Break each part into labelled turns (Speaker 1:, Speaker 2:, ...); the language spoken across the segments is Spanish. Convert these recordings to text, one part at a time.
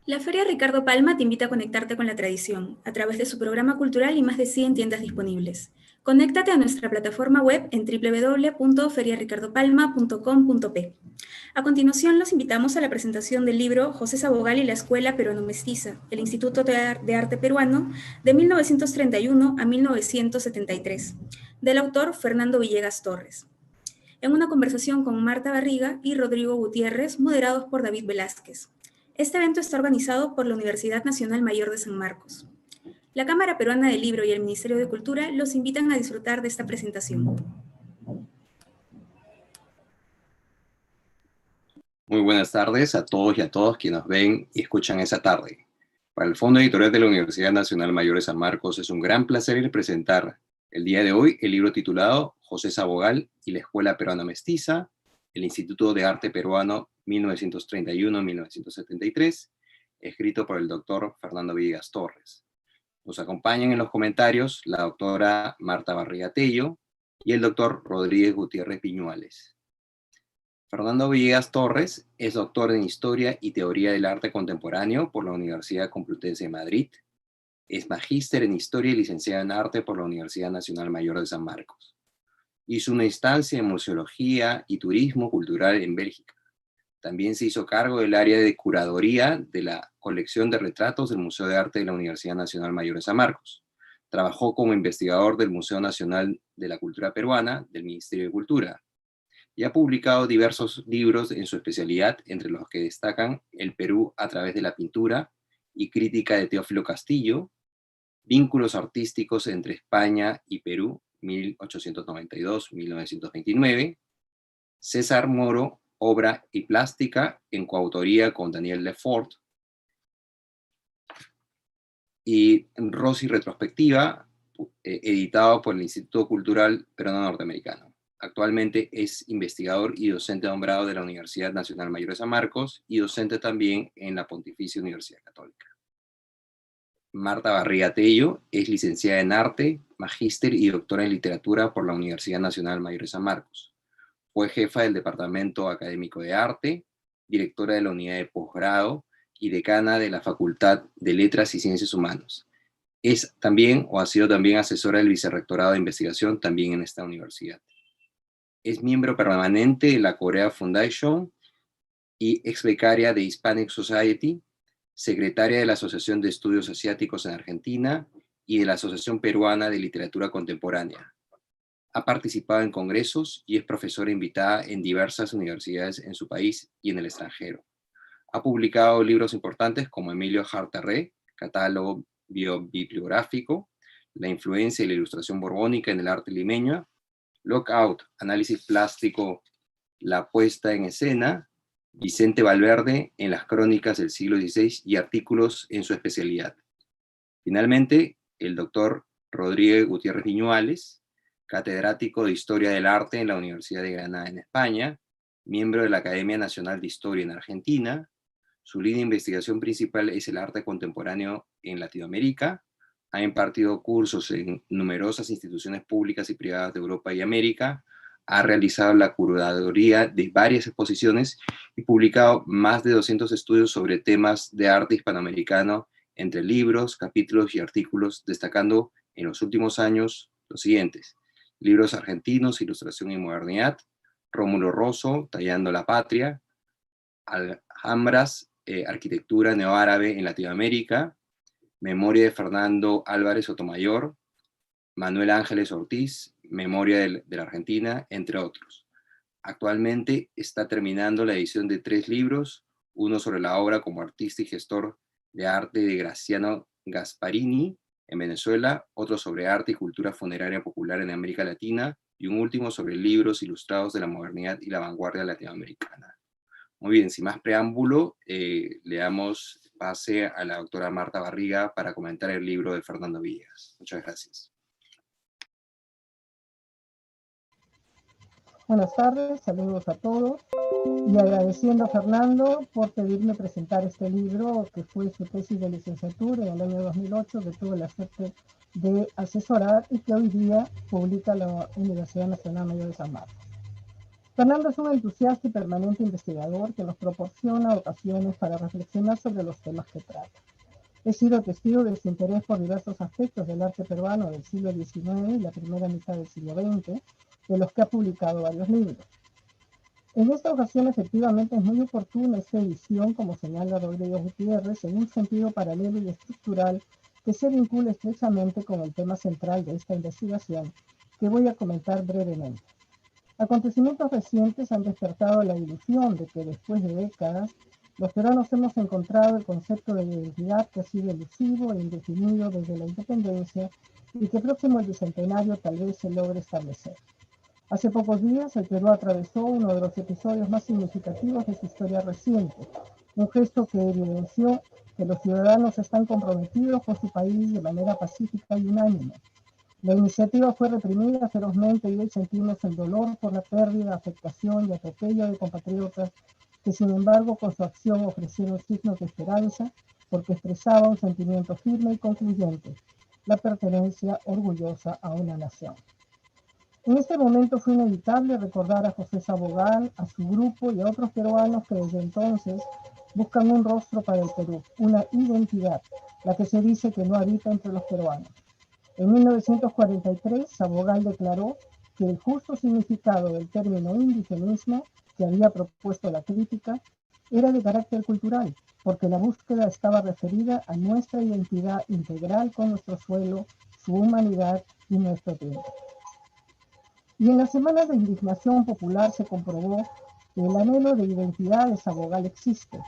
Speaker 1: La Feria Ricardo Palma te invita a conectarte con la tradición, a través de su programa cultural y más de 100 tiendas disponibles. Conéctate a nuestra plataforma web en www.feriaricardopalma.com.p. A continuación, los invitamos a la presentación del libro José Sabogal y la Escuela Peruano-Mestiza, el Instituto de Arte Peruano, de 1931 a 1973, del autor Fernando Villegas Torres, en una conversación con Marta Barriga y Rodrigo Gutiérrez, moderados por David Velázquez. Este evento está organizado por la Universidad Nacional Mayor de San Marcos. La Cámara Peruana del Libro y el Ministerio de Cultura los invitan a disfrutar de esta presentación.
Speaker 2: Muy buenas tardes a todos y a todas quienes nos ven y escuchan esa tarde. Para el Fondo Editorial de la Universidad Nacional Mayor de San Marcos es un gran placer presentar el día de hoy el libro titulado José Sabogal y la Escuela Peruana Mestiza, el Instituto de Arte Peruano 1931-1973, escrito por el doctor Fernando Villegas Torres. Nos acompañan en los comentarios la doctora Marta Barriga Tello y el doctor Rodríguez Gutiérrez Viñuales. Fernando Villegas Torres es doctor en Historia y Teoría del Arte Contemporáneo por la Universidad Complutense de Madrid. Es magíster en Historia y licenciado en Arte por la Universidad Nacional Mayor de San Marcos. Hizo una instancia en Museología y Turismo Cultural en Bélgica. También se hizo cargo del área de curaduría de la colección de retratos del Museo de Arte de la Universidad Nacional Mayor de San Marcos. Trabajó como investigador del Museo Nacional de la Cultura Peruana del Ministerio de Cultura y ha publicado diversos libros en su especialidad, entre los que destacan El Perú a través de la pintura y Crítica de Teófilo Castillo, Vínculos artísticos entre España y Perú, 1892-1929, César Moro, Obra y Plástica, en coautoría con Daniel Lefort, y Rossi Retrospectiva, editado por el Instituto Cultural Peruano Norteamericano. Actualmente es investigador y docente nombrado de la Universidad Nacional Mayor de San Marcos y docente también en la Pontificia Universidad Católica. Marta Barriga Tello es licenciada en Arte, magíster y doctora en Literatura por la Universidad Nacional Mayor de San Marcos. Fue jefa del Departamento Académico de Arte, directora de la Unidad de Posgrado y decana de la Facultad de Letras y Ciencias Humanas. Es también, o ha sido también, asesora del Vicerrectorado de Investigación también en esta universidad. Es miembro permanente de la Korea Foundation y ex becaria de Hispanic Society, secretaria de la Asociación de Estudios Asiáticos en Argentina y de la Asociación Peruana de Literatura Contemporánea. Ha participado en congresos y es profesora invitada en diversas universidades en su país y en el extranjero. Ha publicado libros importantes como Emilio Hartarré, Catálogo Bibliográfico, La influencia y la ilustración borbónica en el arte limeño, Lockout, Análisis Plástico, la puesta en escena, Vicente Valverde en las crónicas del siglo XVI y artículos en su especialidad. Finalmente, el doctor Rodríguez Gutiérrez Viñuales, catedrático de Historia del Arte en la Universidad de Granada en España, miembro de la Academia Nacional de Historia en Argentina. Su línea de investigación principal es el arte contemporáneo en Latinoamérica. Ha impartido cursos en numerosas instituciones públicas y privadas de Europa y América. Ha realizado la curaduría de varias exposiciones y publicado más de 200 estudios sobre temas de arte hispanoamericano, entre libros, capítulos y artículos, destacando en los últimos años los siguientes: libros argentinos, Ilustración y Modernidad, Rómulo Rosso, Tallando la Patria, Alhambras, Arquitectura Neoárabe en Latinoamérica, Memoria de Fernando Álvarez Sotomayor, Manuel Ángeles Ortiz, Memoria de la Argentina, entre otros. Actualmente está terminando la edición de 3 libros, uno sobre la obra como artista y gestor de arte de Graciano Gasparini en Venezuela, otro sobre arte y cultura funeraria popular en América Latina, y un último sobre libros ilustrados de la modernidad y la vanguardia latinoamericana. Muy bien, sin más preámbulo, le damos pase a la doctora Marta Barriga para comentar el libro de Fernando Villegas. Muchas gracias.
Speaker 3: Buenas tardes, saludos a todos y agradeciendo a Fernando por pedirme presentar este libro que fue su tesis de licenciatura en el año 2008, que tuve la suerte de asesorar y que hoy día publica la Universidad Nacional Mayor de San Marcos. Fernando es un entusiasta y permanente investigador que nos proporciona ocasiones para reflexionar sobre los temas que trata. He sido testigo de su interés por diversos aspectos del arte peruano del siglo XIX y la primera mitad del siglo XX, de los que ha publicado varios libros. En esta ocasión, efectivamente, es muy oportuna esta edición, como señala Rodrigo Gutiérrez, en un sentido paralelo y estructural que se vincula estrechamente con el tema central de esta investigación, que voy a comentar brevemente. Acontecimientos recientes han despertado la ilusión de que después de décadas, los peruanos hemos encontrado el concepto de identidad que ha sido elusivo e indefinido desde la independencia y que próximo al bicentenario tal vez se logre establecer. Hace pocos días, el Perú atravesó uno de los episodios más significativos de su historia reciente, un gesto que evidenció que los ciudadanos están comprometidos con su país de manera pacífica y unánime. La iniciativa fue reprimida ferozmente y hoy sentimos el dolor por la pérdida, afectación y atropello de compatriotas que, sin embargo, con su acción ofrecieron signos de esperanza porque expresaba un sentimiento firme y concluyente, la pertenencia orgullosa a una nación. En este momento fue inevitable recordar a José Sabogal, a su grupo y a otros peruanos que desde entonces buscan un rostro para el Perú, una identidad, la que se dice que no habita entre los peruanos. En 1943, Sabogal declaró que el justo significado del término indigenismo, que había propuesto la crítica, era de carácter cultural, porque la búsqueda estaba referida a nuestra identidad integral con nuestro suelo, su humanidad y nuestro tiempo. Y en las semanas de indignación popular se comprobó que el anhelo de identidad de Sabogal existe.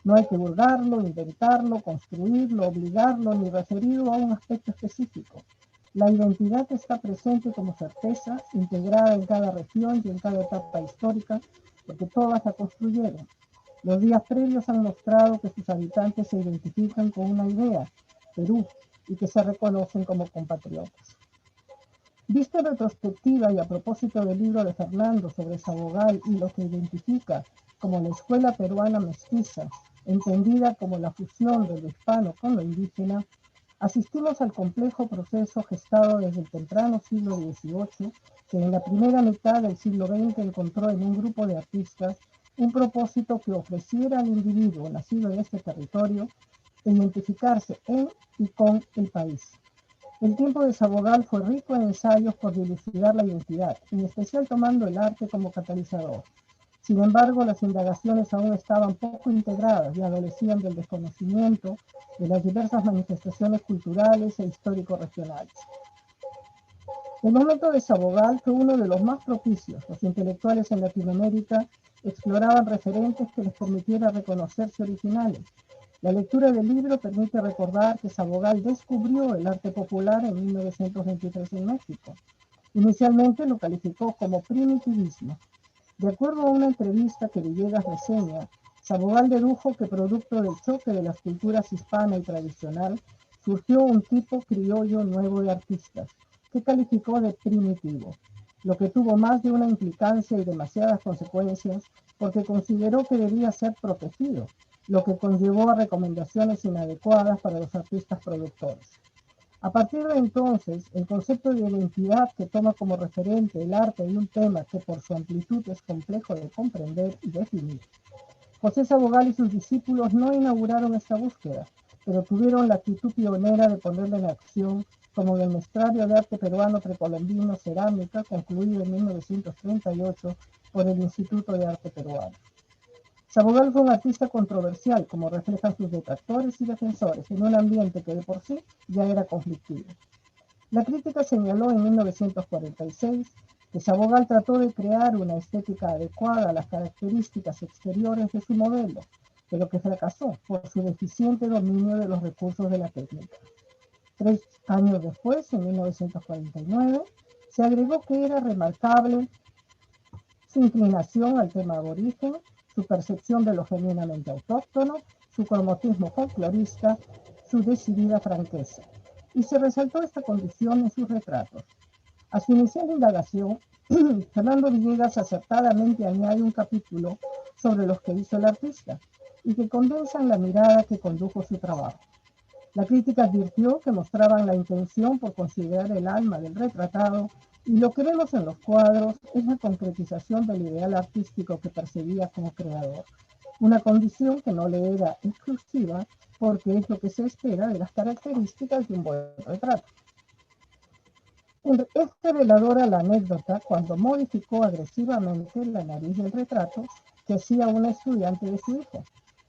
Speaker 3: No hay que burlarlo, inventarlo, construirlo, obligarlo, ni referirlo a un aspecto específico. La identidad está presente como certeza, integrada en cada región y en cada etapa histórica, porque todas la construyeron. Los días previos han mostrado que sus habitantes se identifican con una idea, Perú, y que se reconocen como compatriotas. Vista en retrospectiva y a propósito del libro de Fernando sobre Sabogal y lo que identifica como la escuela peruana mestiza, entendida como la fusión de lo hispano con lo indígena, asistimos al complejo proceso gestado desde el temprano siglo XVIII, que en la primera mitad del siglo XX encontró en un grupo de artistas un propósito que ofreciera al individuo nacido en este territorio identificarse en y con el país. El tiempo de Sabogal fue rico en ensayos por dilucidar la identidad, en especial tomando el arte como catalizador. Sin embargo, las indagaciones aún estaban poco integradas y adolecían del desconocimiento de las diversas manifestaciones culturales e histórico-regionales. El momento de Sabogal fue uno de los más propicios. Los intelectuales en Latinoamérica exploraban referentes que les permitiera reconocerse originales. La lectura del libro permite recordar que Sabogal descubrió el arte popular en 1923 en México. Inicialmente lo calificó como primitivismo. De acuerdo a una entrevista que Villegas reseña, Sabogal dedujo que producto del choque de las culturas hispana y tradicional, surgió un tipo criollo nuevo de artistas, que calificó de primitivo, lo que tuvo más de una implicancia y demasiadas consecuencias porque consideró que debía ser protegido, lo que conllevó a recomendaciones inadecuadas para los artistas productores. A partir de entonces, el concepto de identidad que toma como referente el arte de un tema que por su amplitud es complejo de comprender y definir. José Sabogal y sus discípulos no inauguraron esta búsqueda, pero tuvieron la actitud pionera de ponerla en acción, como en el Maestrario de Arte Peruano Precolombino Cerámica, concluido en 1938 por el Instituto de Arte Peruano. Sabogal fue un artista controversial, como reflejan sus detractores y defensores, en un ambiente que de por sí ya era conflictivo. La crítica señaló en 1946 que Sabogal trató de crear una estética adecuada a las características exteriores de su modelo, pero que fracasó por su deficiente dominio de los recursos de la técnica. 3 años después, en 1949, se agregó que era remarcable su inclinación al tema aborigen, su percepción de lo genuinamente autóctono, su cromatismo folclorista, su decidida franqueza. Y se resaltó esta condición en sus retratos. A su inicial indagación, Fernando Villegas acertadamente añade un capítulo sobre los que hizo el artista y que condensan la mirada que condujo su trabajo. La crítica advirtió que mostraban la intención por considerar el alma del retratado, y lo que vemos en los cuadros es la concretización del ideal artístico que percibía como creador, una condición que no le era exclusiva porque es lo que se espera de las características de un buen retrato. Es reveladora la anécdota cuando modificó agresivamente la nariz del retrato que hacía una estudiante de su hijo,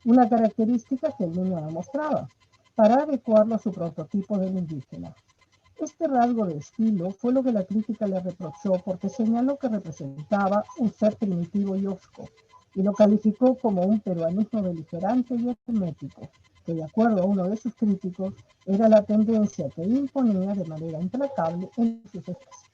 Speaker 3: una característica que el niño no mostraba, para adecuarlo a su prototipo del indígena. Este rasgo de estilo fue lo que la crítica le reprochó porque señaló que representaba un ser primitivo y hosco, y lo calificó como un peruanismo beligerante y hermético, que de acuerdo a uno de sus críticos, era la tendencia que imponía de manera implacable en sus escritos.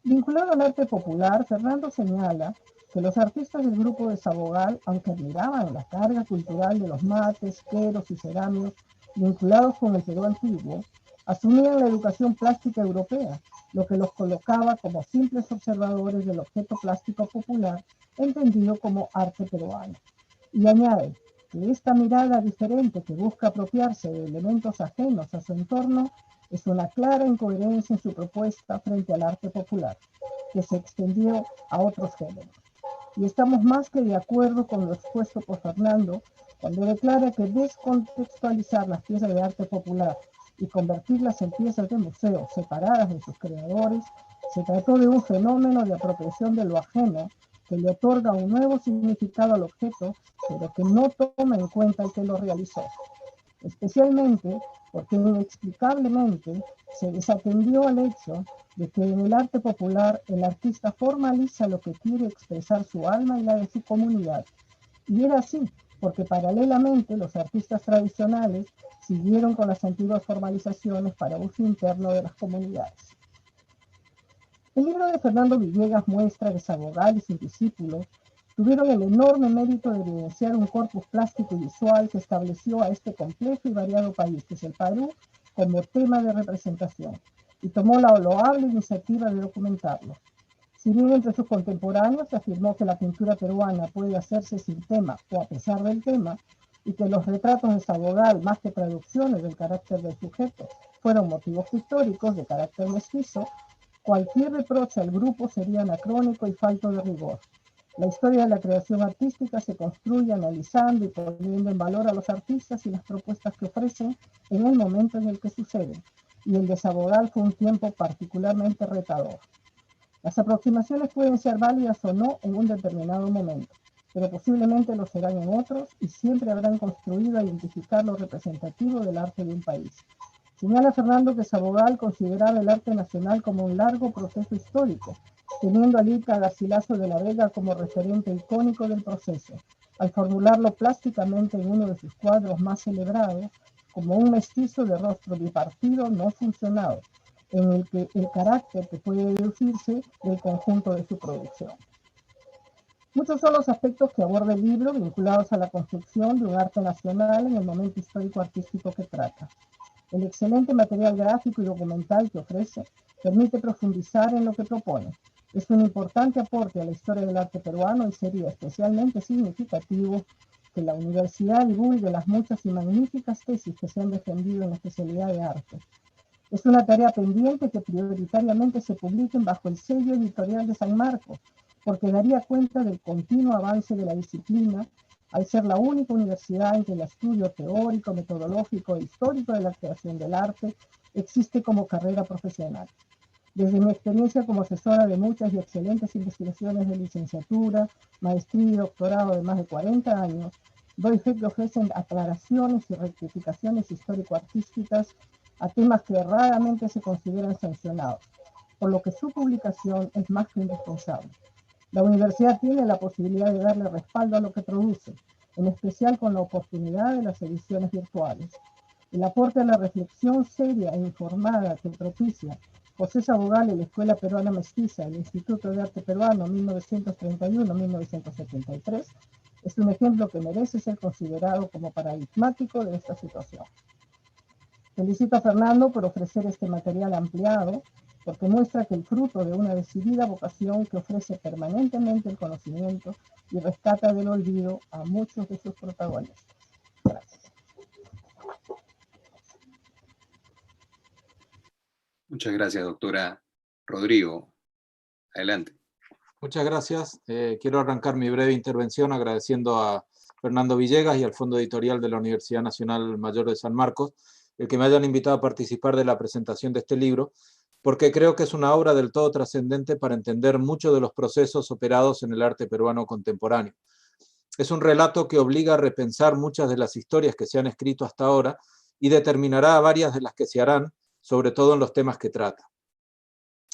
Speaker 3: Vinculado al arte popular, Fernando señala que los artistas del grupo de Sabogal, aunque admiraban la carga cultural de los mates, queros y cerámicos vinculados con el Perú antiguo, asumían la educación plástica europea, lo que los colocaba como simples observadores del objeto plástico popular, entendido como arte peruano. Y añade que esta mirada diferente que busca apropiarse de elementos ajenos a su entorno es una clara incoherencia en su propuesta frente al arte popular, que se extendió a otros géneros. Y estamos más que de acuerdo con lo expuesto por Fernando cuando declara que descontextualizar las piezas de arte popular y convertirlas en piezas de museo separadas de sus creadores, se trató de un fenómeno de apropiación de lo ajeno que le otorga un nuevo significado al objeto, pero que no toma en cuenta el que lo realizó. Especialmente porque inexplicablemente se desatendió al hecho de que en el arte popular el artista formaliza lo que quiere expresar su alma y la de su comunidad. Y era así, porque paralelamente los artistas tradicionales siguieron con las antiguas formalizaciones para uso interno de las comunidades. El libro de Fernando Villegas muestra que Sabogal y sus discípulos tuvieron el enorme mérito de evidenciar un corpus plástico y visual que estableció a este complejo y variado país, que es el Perú, como tema de representación, y tomó la loable iniciativa de documentarlo. Si bien entre sus contemporáneos se afirmó que la pintura peruana puede hacerse sin tema o a pesar del tema, y que los retratos de Sabogal, más que traducciones del carácter del sujeto, fueron motivos históricos de carácter mestizo, cualquier reproche al grupo sería anacrónico y falto de rigor. La historia de la creación artística se construye analizando y poniendo en valor a los artistas y las propuestas que ofrecen en el momento en el que suceden, y el de Sabogal fue un tiempo particularmente retador. Las aproximaciones pueden ser válidas o no en un determinado momento, pero posiblemente lo serán en otros y siempre habrán construido a identificar lo representativo del arte de un país. Señala Fernando que Sabogal consideraba el arte nacional como un largo proceso histórico, teniendo a Ilka Garcilaso de la Vega como referente icónico del proceso, al formularlo plásticamente en uno de sus cuadros más celebrados, como un mestizo de rostro bipartido no funcionado, en el que el carácter que puede deducirse del conjunto de su producción. Muchos son los aspectos que aborda el libro vinculados a la construcción de un arte nacional en el momento histórico-artístico que trata. El excelente material gráfico y documental que ofrece permite profundizar en lo que propone. Es un importante aporte a la historia del arte peruano y sería especialmente significativo que la universidad divulgue las muchas y magníficas tesis que se han defendido en la especialidad de arte. Es una tarea pendiente que prioritariamente se publiquen bajo el sello editorial de San Marcos, porque daría cuenta del continuo avance de la disciplina, al ser la única universidad en que el estudio teórico, metodológico e histórico de la creación del arte existe como carrera profesional. Desde mi experiencia como asesora de muchas y excelentes investigaciones de licenciatura, maestría y doctorado de más de 40 años, doy fe que ofrecen aclaraciones y rectificaciones histórico-artísticas a temas que raramente se consideran sancionados, por lo que su publicación es más que indispensable. La universidad tiene la posibilidad de darle respaldo a lo que produce, en especial con la oportunidad de las ediciones virtuales. El aporte a la reflexión seria e informada que propicia José Sabogal y la Escuela Peruana Mestiza, el Instituto de Arte Peruano 1931-1973, es un ejemplo que merece ser considerado como paradigmático de esta situación. Felicito a Fernando por ofrecer este material ampliado, porque muestra que el fruto de una decidida vocación que ofrece permanentemente el conocimiento y rescata del olvido a muchos de sus protagonistas. Gracias.
Speaker 2: Muchas gracias, doctora. Rodrigo, adelante.
Speaker 4: Muchas gracias. Quiero arrancar mi breve intervención agradeciendo a Fernando Villegas y al Fondo Editorial de la Universidad Nacional Mayor de San Marcos el que me hayan invitado a participar de la presentación de este libro, porque creo que es una obra del todo trascendente para entender muchos de los procesos operados en el arte peruano contemporáneo. Es un relato que obliga a repensar muchas de las historias que se han escrito hasta ahora y determinará varias de las que se harán, sobre todo en los temas que trata.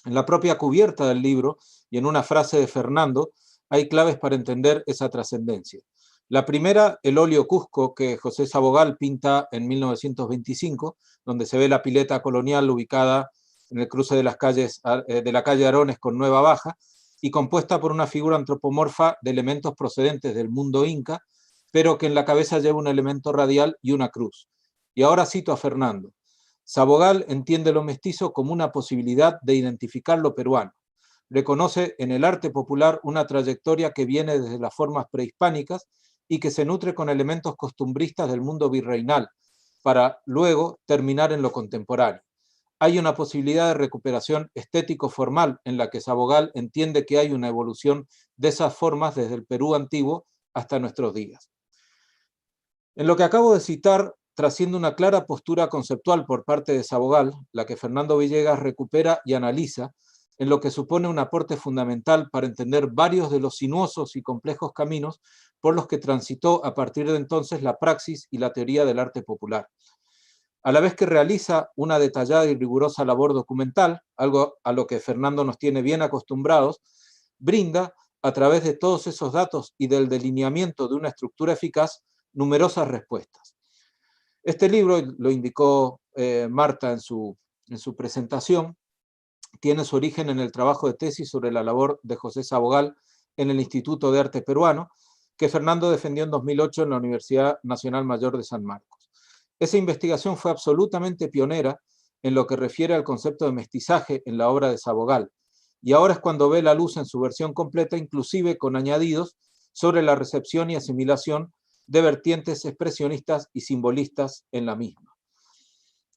Speaker 4: En la propia cubierta del libro y en una frase de Fernando hay claves para entender esa trascendencia. La primera, el óleo Cusco que José Sabogal pinta en 1925, donde se ve la pileta colonial ubicada en el cruce de las calles de la calle Arones con Nueva Baja y compuesta por una figura antropomorfa de elementos procedentes del mundo inca, pero que en la cabeza lleva un elemento radial y una cruz. Y ahora cito a Fernando. Sabogal entiende lo mestizo como una posibilidad de identificar lo peruano. Reconoce en el arte popular una trayectoria que viene desde las formas prehispánicas y que se nutre con elementos costumbristas del mundo virreinal, para luego terminar en lo contemporáneo. Hay una posibilidad de recuperación estético-formal en la que Sabogal entiende que hay una evolución de esas formas desde el Perú antiguo hasta nuestros días. En lo que acabo de citar, trasciende una clara postura conceptual por parte de Sabogal, la que Fernando Villegas recupera y analiza, en lo que supone un aporte fundamental para entender varios de los sinuosos y complejos caminos por los que transitó a partir de entonces la praxis y la teoría del arte popular. A la vez que realiza una detallada y rigurosa labor documental, algo a lo que Fernando nos tiene bien acostumbrados, brinda, a través de todos esos datos y del delineamiento de una estructura eficaz, numerosas respuestas. Este libro, lo indicó Marta en su presentación, tiene su origen en el trabajo de tesis sobre la labor de José Sabogal en el Instituto de Arte Peruano, que Fernando defendió en 2008 en la Universidad Nacional Mayor de San Marcos. Esa investigación fue absolutamente pionera en lo que refiere al concepto de mestizaje en la obra de Sabogal, y ahora es cuando ve la luz en su versión completa, inclusive con añadidos sobre la recepción y asimilación de vertientes expresionistas y simbolistas en la misma.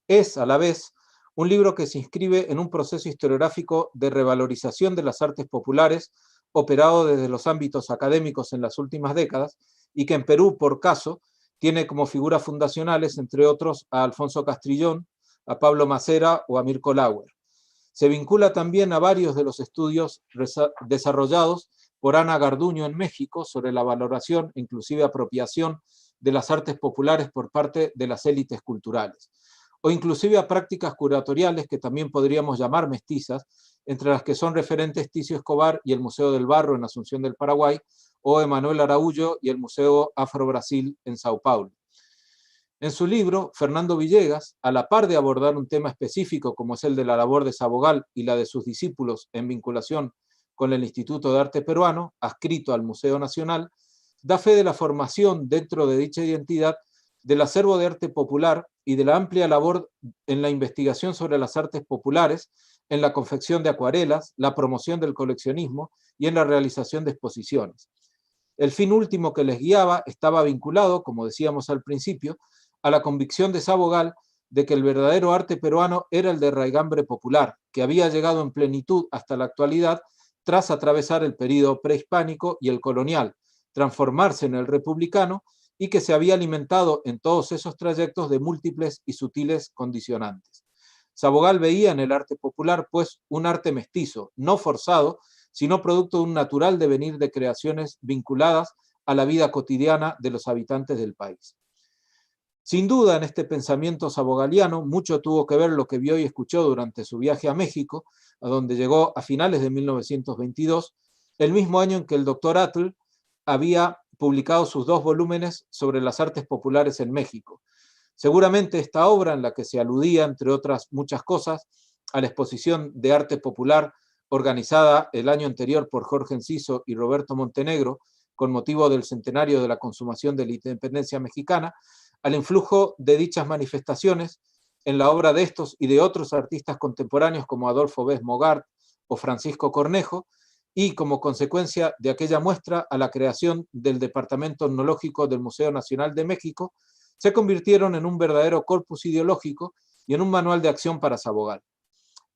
Speaker 4: Es, a la vez, un libro que se inscribe en un proceso historiográfico de revalorización de las artes populares operado desde los ámbitos académicos en las últimas décadas y que en Perú, por caso, tiene como figuras fundacionales, entre otros, a Alfonso Castrillón, a Pablo Macera o a Mirko Lauer. Se vincula también a varios de los estudios desarrollados por Ana Garduño en México sobre la valoración e inclusive apropiación de las artes populares por parte de las élites culturales, o inclusive a prácticas curatoriales que también podríamos llamar mestizas, entre las que son referentes Ticio Escobar y el Museo del Barro en Asunción del Paraguay, o Emanuel Araújo y el Museo Afro-Brasil en Sao Paulo. En su libro, Fernando Villegas, a la par de abordar un tema específico como es el de la labor de Sabogal y la de sus discípulos en vinculación con el Instituto de Arte Peruano, adscrito al Museo Nacional, da fe de la formación dentro de dicha identidad del acervo de arte popular y de la amplia labor en la investigación sobre las artes populares, en la confección de acuarelas, la promoción del coleccionismo y en la realización de exposiciones. El fin último que les guiaba estaba vinculado, como decíamos al principio, a la convicción de Sabogal de que el verdadero arte peruano era el de raigambre popular, que había llegado en plenitud hasta la actualidad tras atravesar el período prehispánico y el colonial, transformarse en el republicano y que se había alimentado en todos esos trayectos de múltiples y sutiles condicionantes. Sabogal veía en el arte popular, pues, un arte mestizo, no forzado, sino producto de un natural devenir de creaciones vinculadas a la vida cotidiana de los habitantes del país. Sin duda, en este pensamiento sabogaliano, mucho tuvo que ver lo que vio y escuchó durante su viaje a México, a donde llegó a finales de 1922, el mismo año en que el doctor Atl había publicado sus 2 volúmenes sobre las artes populares en México. Seguramente esta obra, en la que se aludía, entre otras muchas cosas, a la exposición de arte popular organizada el año anterior por Jorge Enciso y Roberto Montenegro, con motivo del centenario de la consumación de la independencia mexicana, al influjo de dichas manifestaciones en la obra de estos y de otros artistas contemporáneos como Adolfo Bes Mogart o Francisco Cornejo, y como consecuencia de aquella muestra a la creación del Departamento Etnológico del Museo Nacional de México, se convirtieron en un verdadero corpus ideológico y en un manual de acción para Sabogal.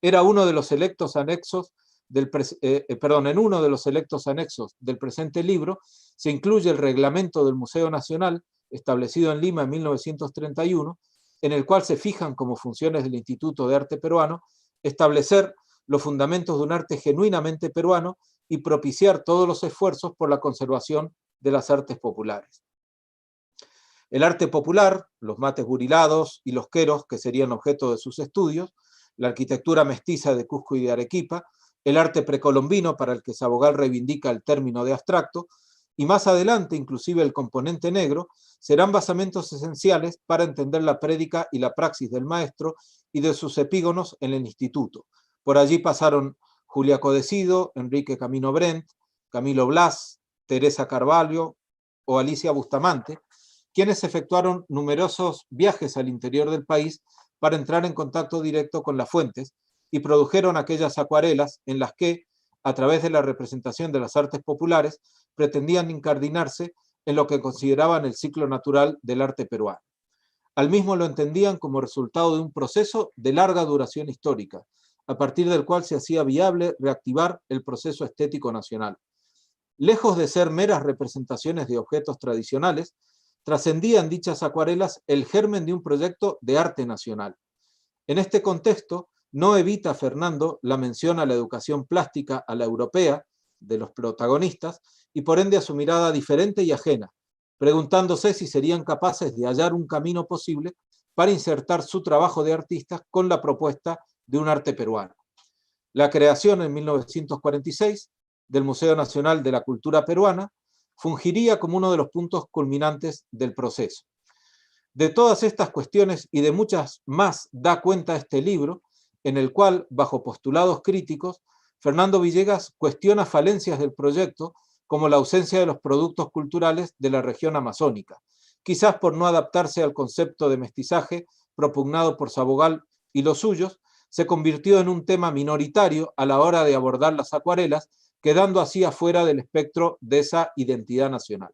Speaker 4: Era uno de los selectos anexos en uno de los selectos anexos del presente libro se incluye el reglamento del Museo Nacional, establecido en Lima en 1931, en el cual se fijan como funciones del Instituto de Arte Peruano establecer los fundamentos de un arte genuinamente peruano y propiciar todos los esfuerzos por la conservación de las artes populares. El arte popular, los mates burilados y los queros, que serían objeto de sus estudios, la arquitectura mestiza de Cusco y de Arequipa, el arte precolombino, para el que Sabogal reivindica el término de abstracto, y más adelante inclusive el componente negro, serán basamentos esenciales para entender la prédica y la praxis del maestro y de sus epígonos en el instituto. Por allí pasaron Julia Codecido, Enrique Camino Brent, Camilo Blas, Teresa Carvalho o Alicia Bustamante, quienes efectuaron numerosos viajes al interior del país para entrar en contacto directo con las fuentes y produjeron aquellas acuarelas en las que, a través de la representación de las artes populares, pretendían incardinarse en lo que consideraban el ciclo natural del arte peruano. Al mismo lo entendían como resultado de un proceso de larga duración histórica, a partir del cual se hacía viable reactivar el proceso estético nacional. Lejos de ser meras representaciones de objetos tradicionales, trascendían dichas acuarelas el germen de un proyecto de arte nacional. En este contexto, no evita Fernando la mención a la educación plástica a la europea de los protagonistas y por ende a su mirada diferente y ajena, preguntándose si serían capaces de hallar un camino posible para insertar su trabajo de artistas con la propuesta de un arte peruano. La creación en 1946 del Museo Nacional de la Cultura Peruana fungiría como uno de los puntos culminantes del proceso. De todas estas cuestiones y de muchas más da cuenta este libro, en el cual, bajo postulados críticos, Fernando Villegas cuestiona falencias del proyecto como la ausencia de los productos culturales de la región amazónica, quizás por no adaptarse al concepto de mestizaje propugnado por Sabogal y los suyos, se convirtió en un tema minoritario a la hora de abordar las acuarelas, quedando así afuera del espectro de esa identidad nacional.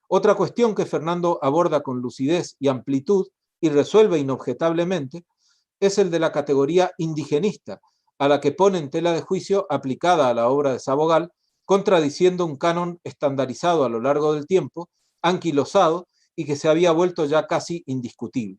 Speaker 4: Otra cuestión que Fernando aborda con lucidez y amplitud y resuelve inobjetablemente es el de la categoría indigenista, a la que pone en tela de juicio aplicada a la obra de Sabogal, contradiciendo un canon estandarizado a lo largo del tiempo, anquilosado y que se había vuelto ya casi indiscutible.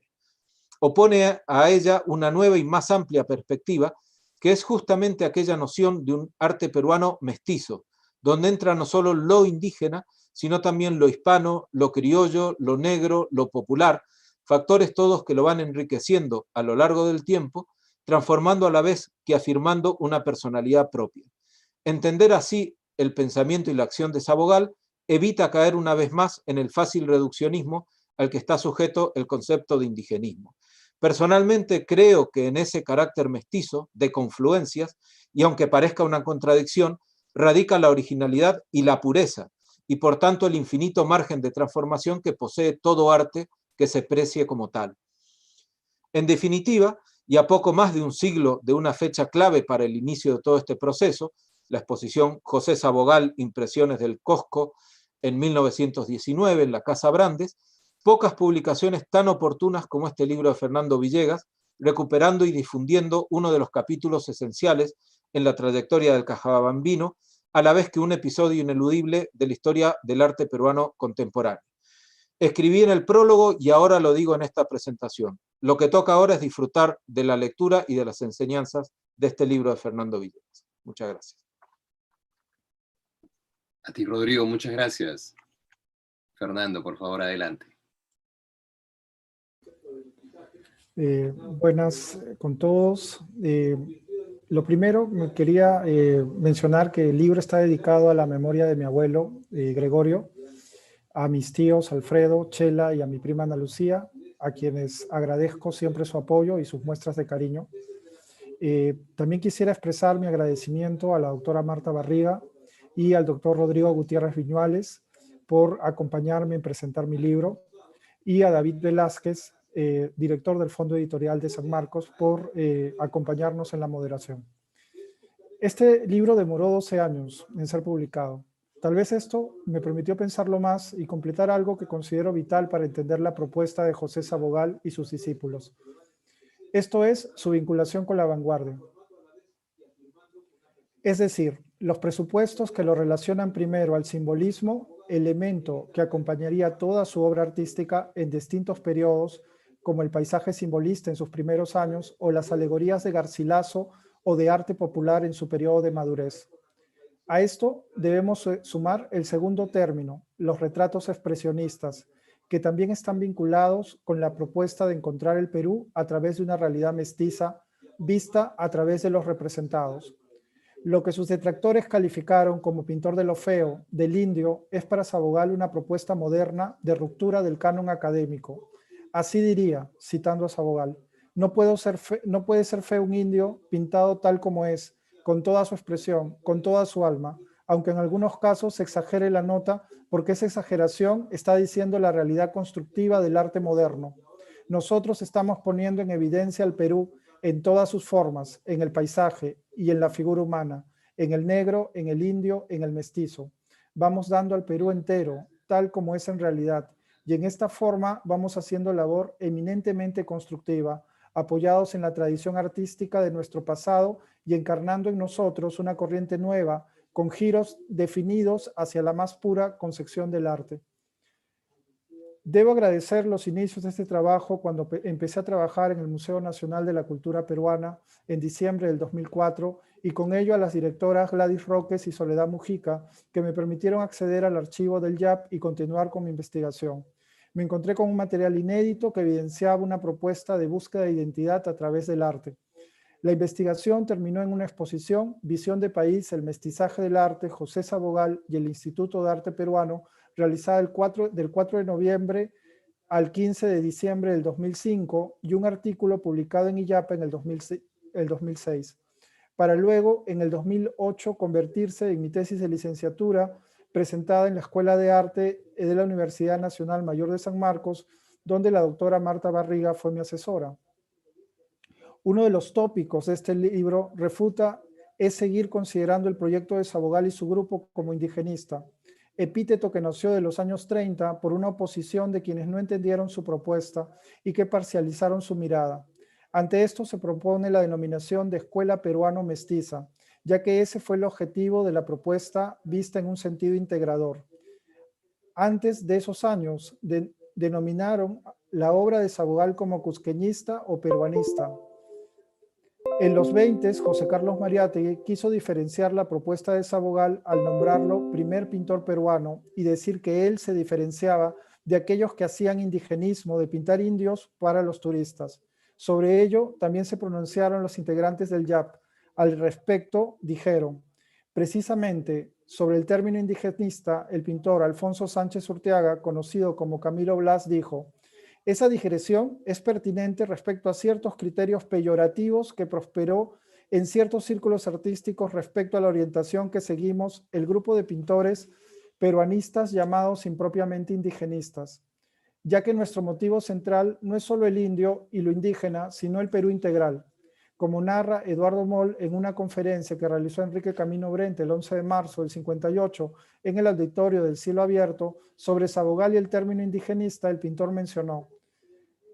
Speaker 4: Opone a ella una nueva y más amplia perspectiva, que es justamente aquella noción de un arte peruano mestizo, donde entra no solo lo indígena, sino también lo hispano, lo criollo, lo negro, lo popular, factores todos que lo van enriqueciendo a lo largo del tiempo, transformando a la vez que afirmando una personalidad propia. Entender así el pensamiento y la acción de Sabogal evita caer una vez más en el fácil reduccionismo al que está sujeto el concepto de indigenismo. Personalmente creo que en ese carácter mestizo de confluencias, y aunque parezca una contradicción, radica la originalidad y la pureza, y por tanto el infinito margen de transformación que posee todo arte que se precie como tal. En definitiva, y a poco más de un siglo de una fecha clave para el inicio de todo este proceso, la exposición José Sabogal, Impresiones del Cosco, en 1919 en la Casa Brandes, pocas publicaciones tan oportunas como este libro de Fernando Villegas, recuperando y difundiendo uno de los capítulos esenciales en la trayectoria del Cajabambino, a la vez que un episodio ineludible de la historia del arte peruano contemporáneo. Escribí en el prólogo y ahora lo digo en esta presentación. Lo que toca ahora es disfrutar de la lectura y de las enseñanzas de este libro de Fernando Villegas. Muchas gracias.
Speaker 2: A ti, Rodrigo, muchas gracias. Fernando, por favor, adelante.
Speaker 5: Buenas con todos. Lo primero, me quería mencionar que el libro está dedicado a la memoria de mi abuelo, Gregorio, a mis tíos Alfredo, Chela y a mi prima Ana Lucía, a quienes agradezco siempre su apoyo y sus muestras de cariño. También quisiera expresar mi agradecimiento a la doctora Marta Barriga y al doctor Rodrigo Gutiérrez Viñuales por acompañarme en presentar mi libro, y a David Velázquez, director del Fondo Editorial de San Marcos, por acompañarnos en la moderación. Este libro demoró 12 años en ser publicado. Tal vez esto me permitió pensarlo más y completar algo que considero vital para entender la propuesta de José Sabogal y sus discípulos. Esto es su vinculación con la vanguardia. Es decir, los presupuestos que lo relacionan primero al simbolismo, elemento que acompañaría toda su obra artística en distintos periodos, como el paisaje simbolista en sus primeros años o las alegorías de Garcilaso o de arte popular en su periodo de madurez. A esto debemos sumar el segundo término, los retratos expresionistas, que también están vinculados con la propuesta de encontrar el Perú a través de una realidad mestiza vista a través de los representados. Lo que sus detractores calificaron como pintor de lo feo, del indio, es para Sabogal una propuesta moderna de ruptura del canon académico. Así diría, citando a Sabogal, no puede ser feo un indio pintado tal como es, con toda su expresión, con toda su alma, aunque en algunos casos se exagere la nota porque esa exageración está diciendo la realidad constructiva del arte moderno. Nosotros estamos poniendo en evidencia al Perú en todas sus formas, en el paisaje y en la figura humana, en el negro, en el indio, en el mestizo. Vamos dando al Perú entero, tal como es en realidad, y en esta forma vamos haciendo labor eminentemente constructiva, apoyados en la tradición artística de nuestro pasado y encarnando en nosotros una corriente nueva, con giros definidos hacia la más pura concepción del arte. Debo agradecer los inicios de este trabajo cuando empecé a trabajar en el Museo Nacional de la Cultura Peruana en diciembre del 2004 y con ello a las directoras Gladys Roques y Soledad Mujica que me permitieron acceder al archivo del YAP y continuar con mi investigación. Me encontré con un material inédito que evidenciaba una propuesta de búsqueda de identidad a través del arte. La investigación terminó en una exposición, Visión de País, el mestizaje del arte, José Sabogal y el Instituto de Arte Peruano, realizada del 4 de noviembre al 15 de diciembre del 2005 y un artículo publicado en IYAPA en el 2006, para luego en el 2008 convertirse en mi tesis de licenciatura presentada en la Escuela de Arte de la Universidad Nacional Mayor de San Marcos, donde la doctora Marta Barriga fue mi asesora. Uno de los tópicos de este libro es seguir considerando el proyecto de Sabogal y su grupo como indigenista, epíteto que nació de los años 30 por una oposición de quienes no entendieron su propuesta y que parcializaron su mirada. Ante esto se propone la denominación de Escuela Peruano-Mestiza, ya que ese fue el objetivo de la propuesta vista en un sentido integrador. Antes de esos años, denominaron la obra de Sabogal como cusqueñista o peruanista. En los 20, José Carlos Mariátegui quiso diferenciar la propuesta de Sabogal al nombrarlo primer pintor peruano y decir que él se diferenciaba de aquellos que hacían indigenismo de pintar indios para los turistas. Sobre ello también se pronunciaron los integrantes del YAP. Al respecto dijeron, precisamente sobre el término indigenista, el pintor Alfonso Sánchez Urteaga, conocido como Camilo Blas, dijo: esa digresión es pertinente respecto a ciertos criterios peyorativos que prosperó en ciertos círculos artísticos respecto a la orientación que seguimos el grupo de pintores peruanistas llamados impropiamente indigenistas, ya que nuestro motivo central no es solo el indio y lo indígena, sino el Perú integral, como narra Eduardo Moll en una conferencia que realizó Enrique Camino Brente el 11 de marzo del 58 en el auditorio del Cielo Abierto sobre Sabogal y el término indigenista. El pintor mencionó: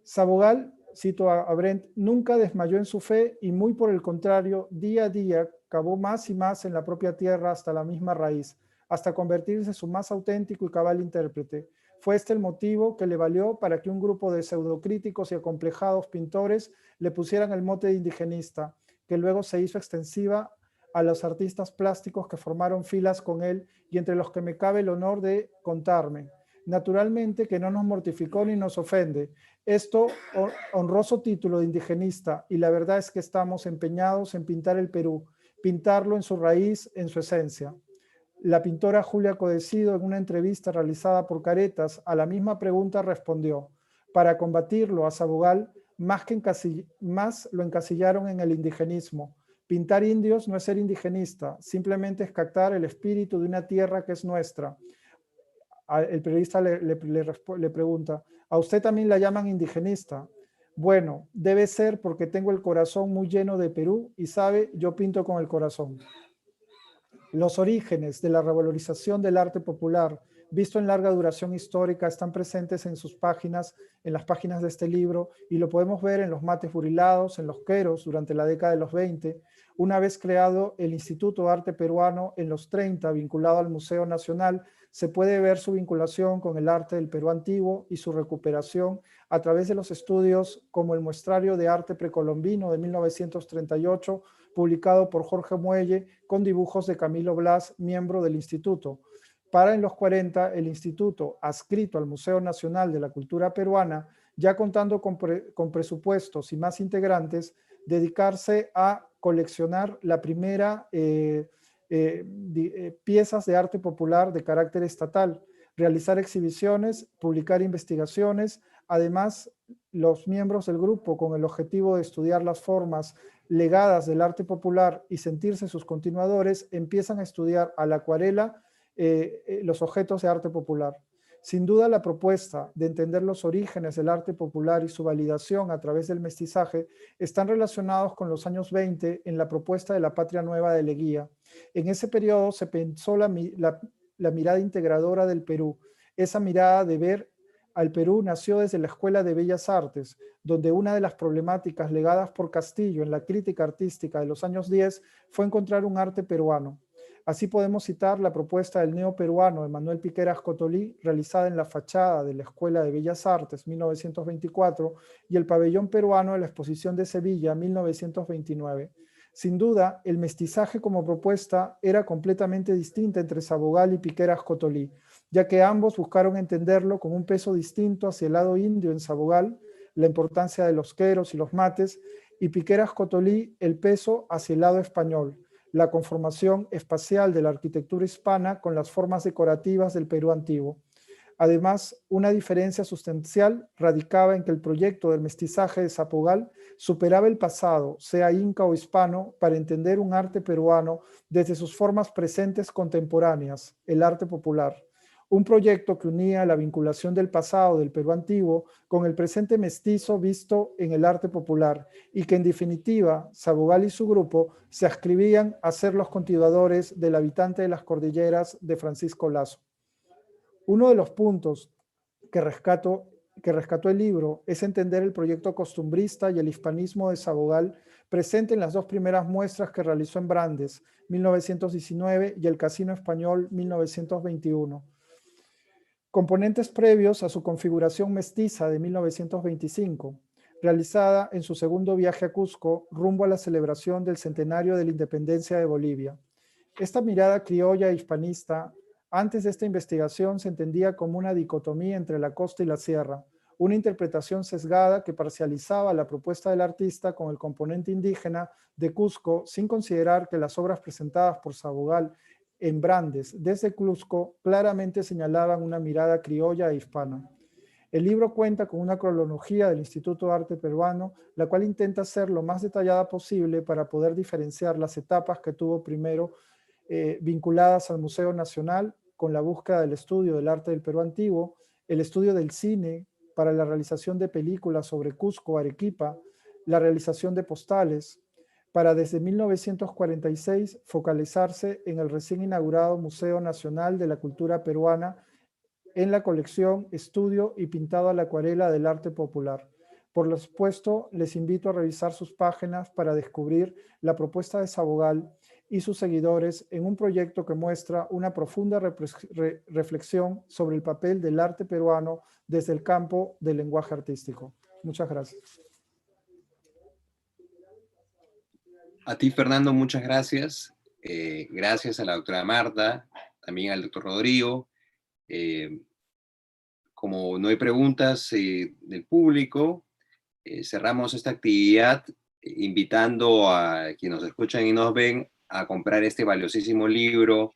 Speaker 5: Sabogal, cito a Brent, nunca desmayó en su fe y muy por el contrario, día a día cavó más y más en la propia tierra hasta la misma raíz, hasta convertirse en su más auténtico y cabal intérprete. Fue este el motivo que le valió para que un grupo de pseudocríticos y acomplejados pintores le pusieran el mote de indigenista, que luego se hizo extensiva a los artistas plásticos que formaron filas con él y entre los que me cabe el honor de contarme. Naturalmente que no nos mortificó ni nos ofende esto honroso título de indigenista, y la verdad es que estamos empeñados en pintar el Perú, pintarlo en su raíz, en su esencia. La pintora Julia Codecido, en una entrevista realizada por Caretas, a la misma pregunta respondió: para combatirlo a Sabogal, más lo encasillaron en el indigenismo. Pintar indios no es ser indigenista, simplemente es captar el espíritu de una tierra que es nuestra. El periodista le pregunta: ¿a usted también la llaman indigenista? Bueno, debe ser porque tengo el corazón muy lleno de Perú y sabe, yo pinto con el corazón. Los orígenes de la revalorización del arte popular visto en larga duración histórica, están presentes en sus páginas, en las páginas de este libro, y lo podemos ver en los mates burilados, en los queros durante la década de los 20, una vez creado el Instituto de Arte Peruano en los 30, vinculado al Museo Nacional, se puede ver su vinculación con el arte del Perú antiguo y su recuperación a través de los estudios como el Muestrario de Arte Precolombino de 1938, publicado por Jorge Muelle, con dibujos de Camilo Blas, miembro del instituto. Para en los 40, el instituto, adscrito al Museo Nacional de la Cultura Peruana, ya contando con presupuestos y más integrantes, dedicarse a coleccionar la primera piezas de arte popular de carácter estatal, realizar exhibiciones, publicar investigaciones. Además, los miembros del grupo, con el objetivo de estudiar las formas legadas del arte popular y sentirse sus continuadores, empiezan a estudiar a la acuarela los objetos de arte popular. Sin duda, la propuesta de entender los orígenes del arte popular y su validación a través del mestizaje están relacionados con los años 20 en la propuesta de la Patria Nueva de Leguía. En ese periodo se pensó la mirada integradora del Perú. Esa mirada de ver al Perú nació desde la Escuela de Bellas Artes, donde una de las problemáticas legadas por Castillo en la crítica artística de los años 10 fue encontrar un arte peruano. Así podemos citar la propuesta del neoperuano de Manuel Piqueras Cotolí, realizada en la fachada de la Escuela de Bellas Artes, 1924, y el pabellón peruano de la Exposición de Sevilla, 1929. Sin duda, el mestizaje como propuesta era completamente distinta entre Sabogal y Piqueras Cotolí, ya que ambos buscaron entenderlo con un peso distinto hacia el lado indio en Sabogal, la importancia de los queros y los mates, y Piqueras Cotolí el peso hacia el lado español, la conformación espacial de la arquitectura hispana con las formas decorativas del Perú antiguo. Además, una diferencia sustancial radicaba en que el proyecto del mestizaje de Sabogal superaba el pasado, sea inca o hispano, para entender un arte peruano desde sus formas presentes contemporáneas, el arte popular. Un proyecto que unía la vinculación del pasado del Perú antiguo con el presente mestizo visto en el arte popular y que en definitiva Sabogal y su grupo se adscribían a ser los continuadores del habitante de las cordilleras de Francisco Lazo. Uno de los puntos que rescató el libro es entender el proyecto costumbrista y el hispanismo de Sabogal presente en las dos primeras muestras que realizó en Brandes, 1919, y el Casino Español, 1921. Componentes previos a su configuración mestiza de 1925, realizada en su segundo viaje a Cusco rumbo a la celebración del centenario de la independencia de Bolivia. Esta mirada criolla e hispanista, antes de esta investigación, se entendía como una dicotomía entre la costa y la sierra, una interpretación sesgada que parcializaba la propuesta del artista con el componente indígena de Cusco, sin considerar que las obras presentadas por Sabogal en Brandes desde Cusco claramente señalaban una mirada criolla e hispana. El libro cuenta con una cronología del Instituto de Arte Peruano, la cual intenta ser lo más detallada posible para poder diferenciar las etapas que tuvo primero vinculadas al Museo Nacional, con la búsqueda del estudio del arte del Perú antiguo, el estudio del cine para la realización de películas sobre Cusco, Arequipa, la realización de postales, para desde 1946 focalizarse en el recién inaugurado Museo Nacional de la Cultura Peruana en la colección Estudio y Pintado a la Acuarela del Arte Popular. Por supuesto, les invito a revisar sus páginas para descubrir la propuesta de Sabogal y sus seguidores en un proyecto que muestra una profunda reflexión sobre el papel del arte peruano desde el campo del lenguaje artístico. Muchas gracias.
Speaker 2: A ti, Fernando, muchas gracias. Gracias a la doctora Marta, también al doctor Rodrigo. Como no hay preguntas del público, cerramos esta actividad invitando a quienes nos escuchan y nos ven a comprar este valiosísimo libro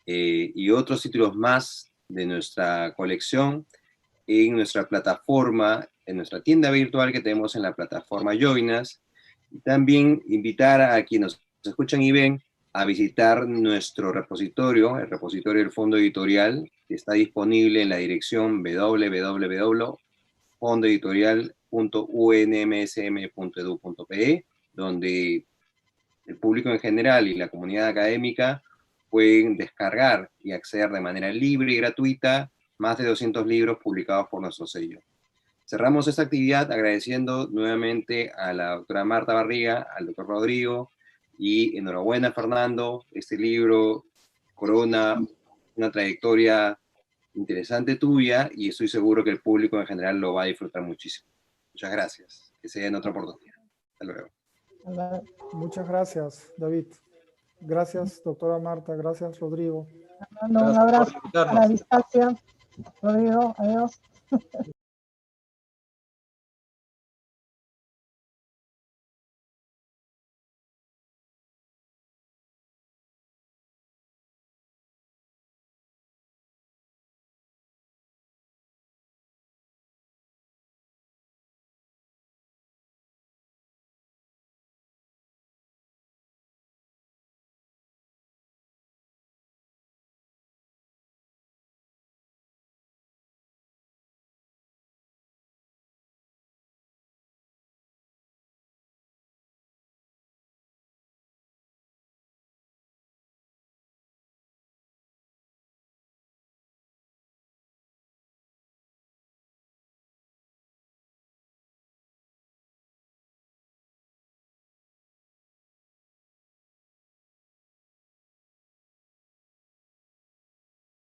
Speaker 2: y otros títulos más de nuestra colección en nuestra plataforma, en nuestra tienda virtual que tenemos en la plataforma Joinas. Y también invitar a quienes nos escuchan y ven a visitar nuestro repositorio, el repositorio del Fondo Editorial, que está disponible en la dirección www.fondoeditorial.unmsm.edu.pe, donde el público en general y la comunidad académica pueden descargar y acceder de manera libre y gratuita más de 200 libros publicados por nuestro sello. Cerramos esta actividad agradeciendo nuevamente a la doctora Marta Barriga, al doctor Rodrigo, y enhorabuena, Fernando. Este libro corona una trayectoria interesante tuya y estoy seguro que el público en general lo va a disfrutar muchísimo. Muchas gracias. Que sea en otra oportunidad. Hasta luego.
Speaker 5: Muchas gracias, David. Gracias, doctora Marta. Gracias, Rodrigo.
Speaker 3: Un abrazo a la distancia. Rodrigo, adiós.